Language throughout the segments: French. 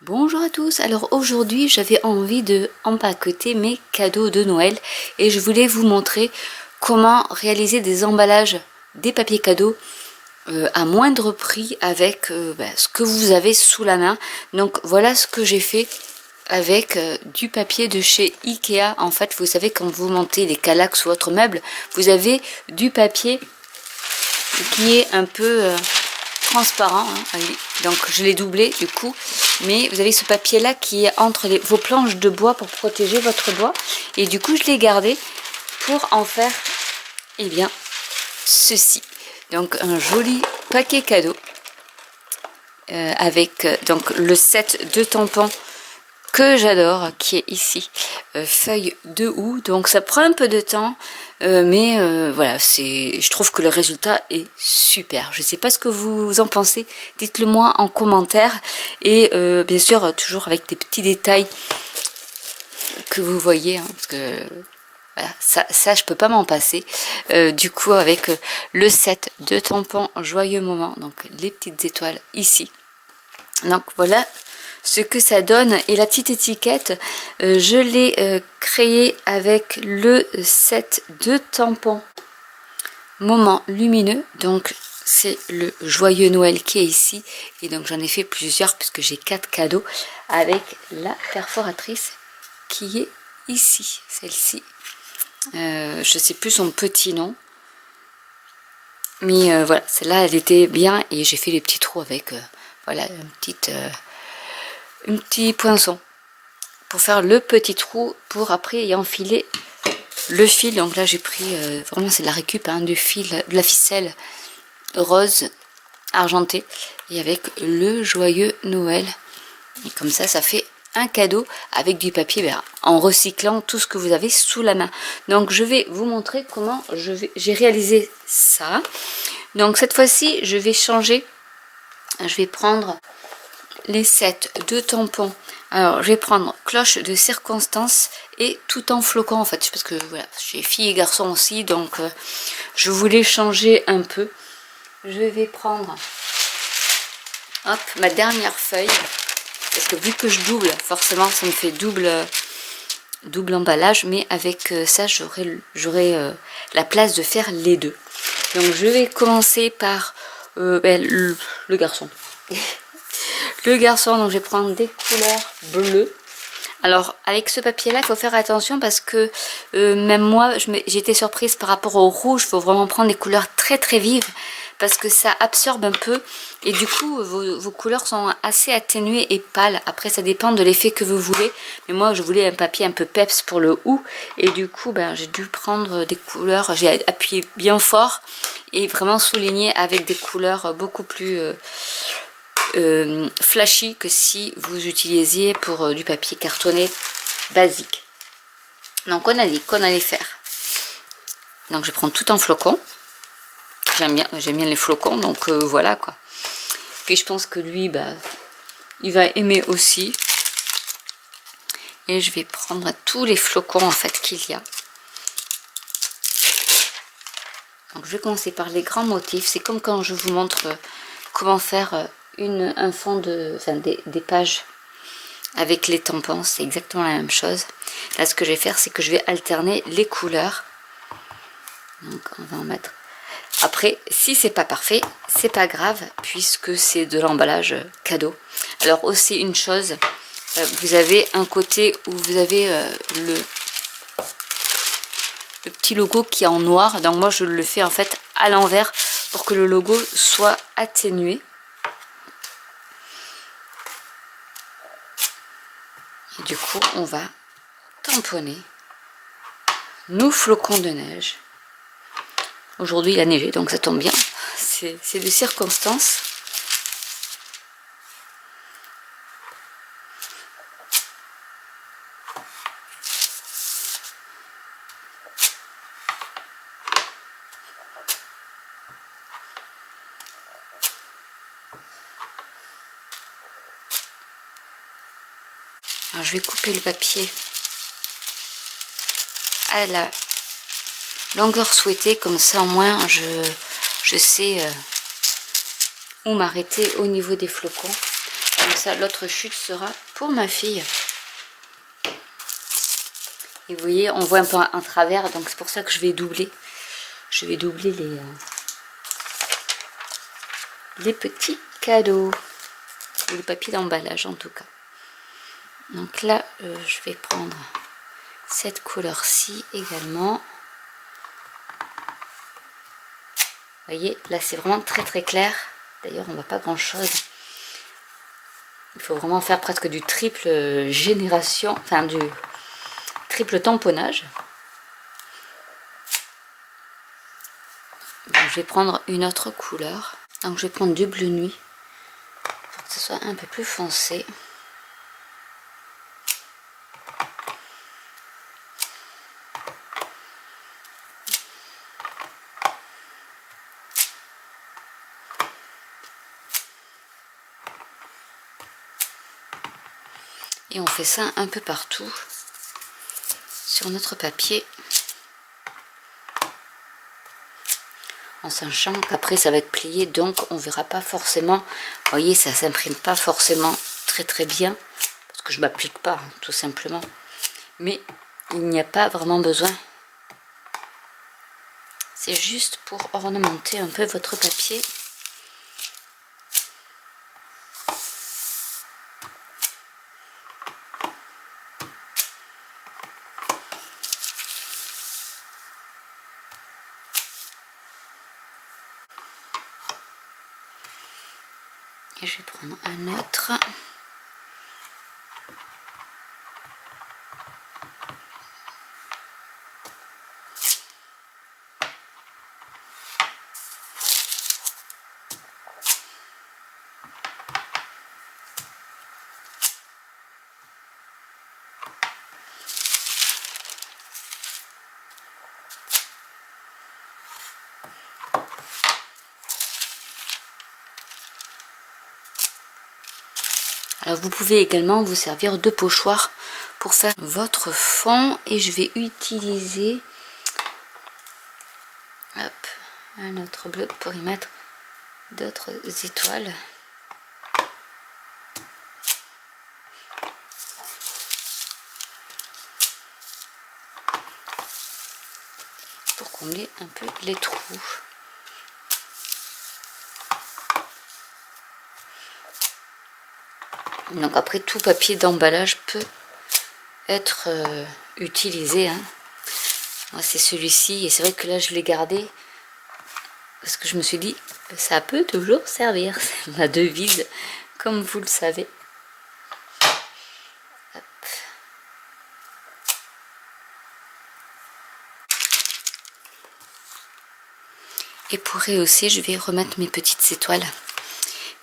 Bonjour à tous, alors aujourd'hui j'avais envie de empaqueter mes cadeaux de Noël et je voulais vous montrer comment réaliser des emballages, des papiers cadeaux à moindre prix avec ce que vous avez sous la main. Donc voilà ce que j'ai fait avec du papier de chez Ikea. En fait, vous savez, quand vous montez des Kallax ou autres meubles, vous avez du papier qui est un peu transparent, hein. Donc je l'ai doublé du coup, mais vous avez ce papier là qui est entre vos planches de bois pour protéger votre bois, et du coup je l'ai gardé pour en faire ceci. Donc un joli paquet cadeau avec donc le set de tampons que j'adore, qui est ici, feuille de houx. Donc ça prend un peu de temps, mais voilà, je trouve que le résultat est super. Je sais pas ce que vous en pensez, dites-le moi en commentaire, et bien sûr toujours avec des petits détails que vous voyez, hein, parce que voilà, ça je peux pas m'en passer. Du coup avec le set de tampons joyeux moment, donc les petites étoiles ici. Donc voilà ce que ça donne, et la petite étiquette je l'ai créée avec le set de tampons moment lumineux. Donc c'est le joyeux Noël qui est ici, et donc j'en ai fait plusieurs puisque j'ai 4 cadeaux avec la perforatrice qui est ici, celle-ci. Je sais plus son petit nom, mais voilà, celle-là elle était bien, et j'ai fait les petits trous avec voilà un petit poinçon pour faire le petit trou pour après y enfiler le fil. Donc là j'ai pris vraiment c'est de la récup, hein, du fil, de la ficelle rose argentée, et avec le joyeux Noël, et comme ça fait un cadeau avec du papier en recyclant tout ce que vous avez sous la main. Donc je vais vous montrer comment j'ai réalisé ça. Donc cette fois-ci je vais changer, je vais prendre les sets de tampons. Alors je vais prendre cloche de circonstance et tout en flocon en fait, parce que voilà, j'ai filles et garçons aussi, donc je voulais changer un peu. Je vais prendre hop, ma dernière feuille, parce que vu que je double, forcément ça me fait double emballage, mais avec ça j'aurai la place de faire les deux. Donc je vais commencer par le garçon. Le garçon, donc je vais prendre des couleurs bleues. Alors avec ce papier là il faut faire attention, parce que même moi j'ai été surprise par rapport au rouge. Il faut vraiment prendre des couleurs très très vives, parce que ça absorbe un peu, et du coup vos couleurs sont assez atténuées et pâles. Après ça dépend de l'effet que vous voulez, mais moi je voulais un papier un peu peps pour le houx, et du coup j'ai dû prendre des couleurs, j'ai appuyé bien fort et vraiment souligné avec des couleurs beaucoup plus flashy que si vous utilisiez pour du papier cartonné basique. Donc on a dit qu'on allait faire, donc je prends tout en flocon. J'aime bien les flocons, donc voilà quoi. Puis je pense que lui il va aimer aussi, et je vais prendre tous les flocons en fait qu'il y a. Donc je vais commencer par les grands motifs. C'est comme quand je vous montre comment faire un fond des pages avec les tampons, c'est exactement la même chose. Là ce que je vais faire, c'est que je vais alterner les couleurs. Donc on va en mettre. Après, si c'est pas parfait, c'est pas grave, puisque c'est de l'emballage cadeau. Alors aussi une chose, vous avez un côté où vous avez le petit logo qui est en noir. Donc moi je le fais en fait à l'envers pour que le logo soit atténué. Et du coup on va tamponner nos flocons de neige. Aujourd'hui il a neigé, donc ça tombe bien, c'est de circonstance. Alors je vais couper le papier à la longueur souhaitée, comme ça au moins je sais où m'arrêter au niveau des flocons. Comme ça, l'autre chute sera pour ma fille. Et vous voyez, on voit un peu un travers, donc c'est pour ça que je vais doubler. Je vais doubler les petits cadeaux. Ou le papier d'emballage en tout cas. Donc là, je vais prendre cette couleur-ci également. Vous voyez, là c'est vraiment très très clair. D'ailleurs, on ne voit pas grand-chose. Il faut vraiment faire presque du triple génération, enfin du triple tamponnage. Donc, je vais prendre une autre couleur. Donc je vais prendre du bleu nuit pour que ce soit un peu plus foncé. Et on fait ça un peu partout sur notre papier. En sachant qu'après ça va être plié, donc on verra pas forcément. Vous voyez, ça s'imprime pas forcément très très bien. Parce que je m'applique pas, tout simplement. Mais il n'y a pas vraiment besoin. C'est juste pour ornementer un peu votre papier. Et je vais prendre un autre. Alors vous pouvez également vous servir de pochoir pour faire votre fond. Et je vais utiliser hop, un autre bleu pour y mettre d'autres étoiles. Pour combler un peu les trous. Donc après, tout papier d'emballage peut être utilisé. Hein. Moi c'est celui-ci et c'est vrai que là je l'ai gardé parce que je me suis dit ça peut toujours servir. C'est ma devise, comme vous le savez. Hop. Et pour rehausser, je vais remettre mes petites étoiles.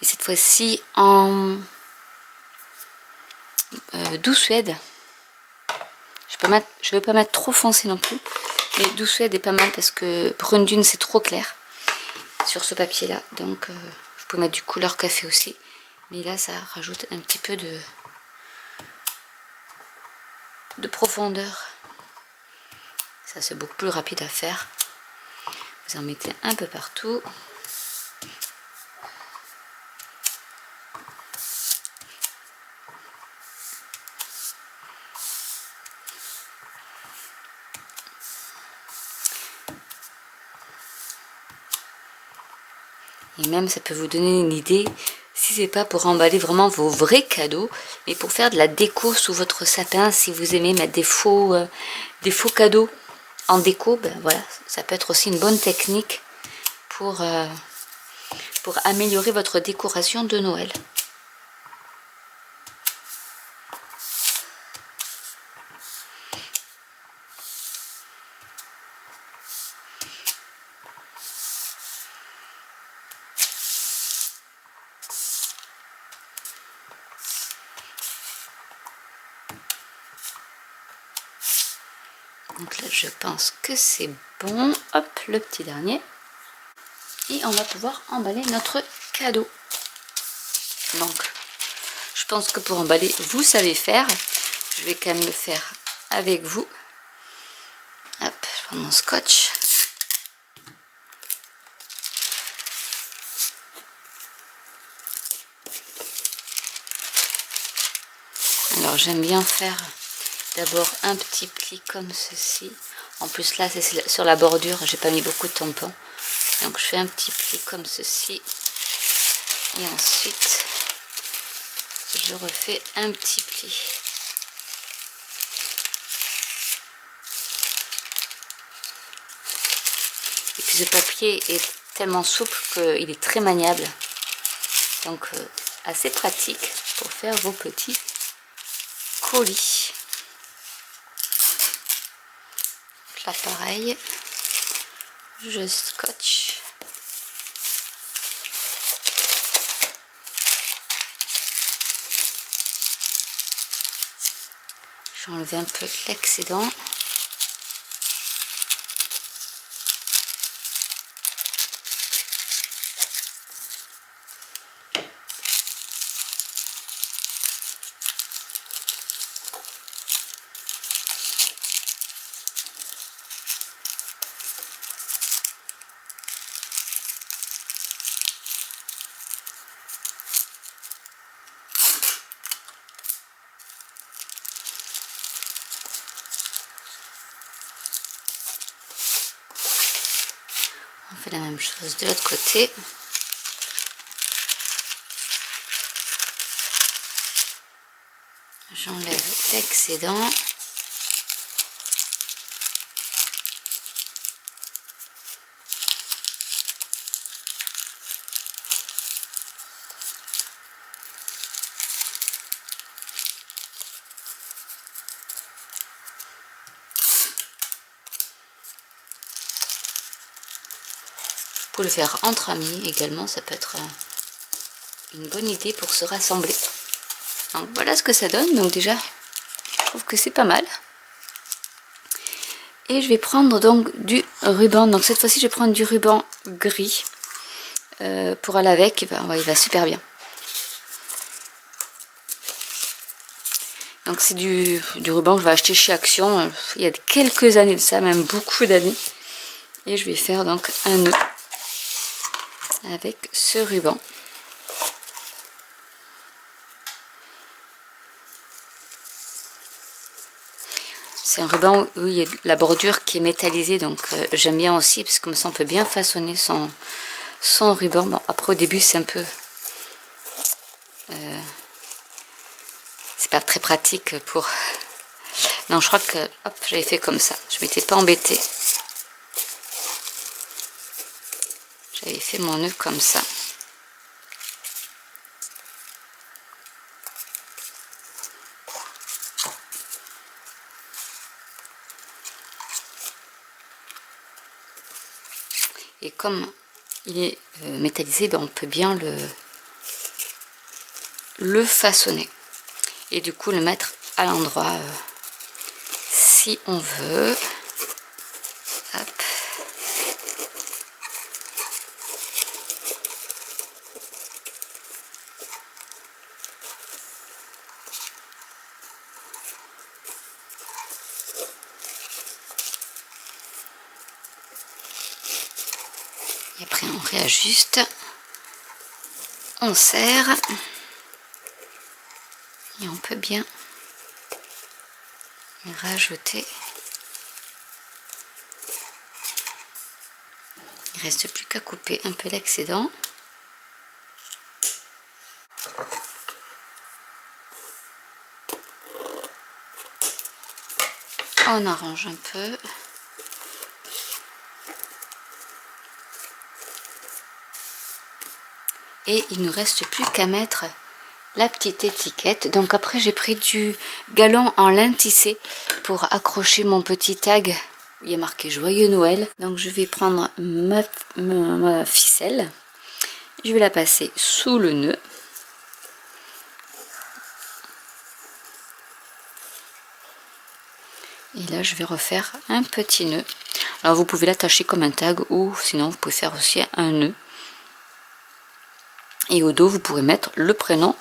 Mais cette fois-ci en doux suède. Je ne vais pas mettre trop foncé non plus. Mais doux suède est pas mal parce que brune dune c'est trop clair sur ce papier là. Donc je peux mettre du couleur café aussi. Mais là ça rajoute un petit peu de profondeur. Ça c'est beaucoup plus rapide à faire. Vous en mettez un peu partout. Et même ça peut vous donner une idée, si c'est pas pour emballer vraiment vos vrais cadeaux, mais pour faire de la déco sous votre sapin, si vous aimez mettre des faux cadeaux en déco, ben voilà, ça peut être aussi une bonne technique pour améliorer votre décoration de Noël. Donc là, je pense que c'est bon. Hop, le petit dernier. Et on va pouvoir emballer notre cadeau. Donc, je pense que pour emballer, vous savez faire. Je vais quand même le faire avec vous. Hop, je prends mon scotch. Alors j'aime bien faire d'abord un petit pli comme ceci. En plus là c'est sur la bordure, j'ai pas mis beaucoup de tampons. Donc je fais un petit pli comme ceci. Et ensuite je refais un petit pli. Et puis ce papier est tellement souple qu'il est très maniable. Donc assez pratique pour faire vos petits colis. Là pareil, je scotche. Je vais enlever un peu l'excédent. On fait la même chose de l'autre côté. J'enlève l'excédent. Pour le faire entre amis également, ça peut être une bonne idée pour se rassembler. Donc voilà ce que ça donne. Donc déjà, je trouve que c'est pas mal. Et je vais prendre donc du ruban. Donc cette fois-ci, je vais prendre du ruban gris pour aller avec. Il va super bien. Donc c'est du ruban que je vais acheter chez Action. Il y a quelques années de ça, même beaucoup d'années. Et je vais faire donc un nœud avec ce ruban. C'est un ruban où il y a la bordure qui est métallisée, donc j'aime bien aussi parce que comme ça on peut bien façonner son ruban. Bon, après au début c'est un peu c'est pas très pratique pour... Non, je crois que hop, j'avais fait comme ça, je m'étais pas embêtée. J'avais fait mon nœud comme ça. Et comme il est métallisé, ben on peut bien le façonner. Et du coup le mettre à l'endroit si on veut. Hop. Et après on réajuste, on serre et on peut bien rajouter. Il ne reste plus qu'à couper un peu l'excédent. On arrange un peu. Et il ne reste plus qu'à mettre la petite étiquette. Donc après j'ai pris du galon en lin tissé pour accrocher mon petit tag où il y a marqué Joyeux Noël. Donc je vais prendre ma ficelle. Je vais la passer sous le nœud. Et là je vais refaire un petit nœud. Alors vous pouvez l'attacher comme un tag ou sinon vous pouvez faire aussi un nœud. Et au dos vous pourrez mettre le prénom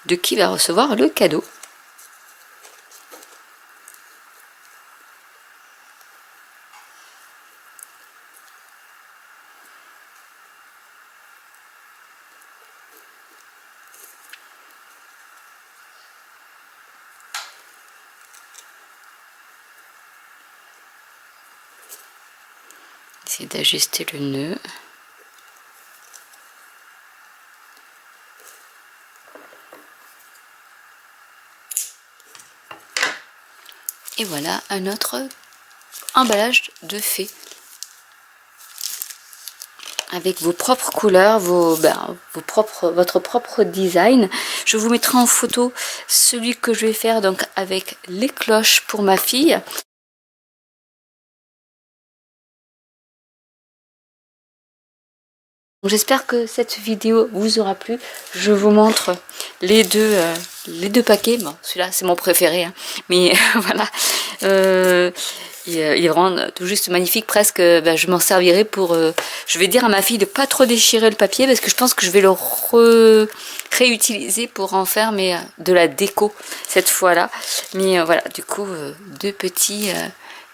de qui va recevoir le cadeau. essayer d'ajuster le nœud. Et voilà un autre emballage de fées. Avec vos propres couleurs, votre propre design. Je vous mettrai en photo celui que je vais faire donc avec les cloches pour ma fille. J'espère que cette vidéo vous aura plu. Je vous montre les deux paquets. Bon, celui-là c'est mon préféré, hein. Mais voilà. Il est vraiment tout juste magnifique. Presque, je m'en servirai pour... je vais dire à ma fille de pas trop déchirer le papier parce que je pense que je vais le réutiliser pour en faire de la déco cette fois-là. Mais voilà, du coup, deux petits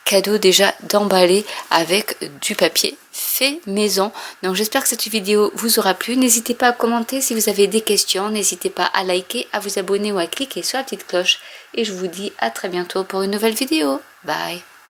cadeaux déjà d'emballer avec du papier fait maison. Donc j'espère que cette vidéo vous aura plu. N'hésitez pas à commenter si vous avez des questions. N'hésitez pas à liker, à vous abonner ou à cliquer sur la petite cloche. Et je vous dis à très bientôt pour une nouvelle vidéo. Bye!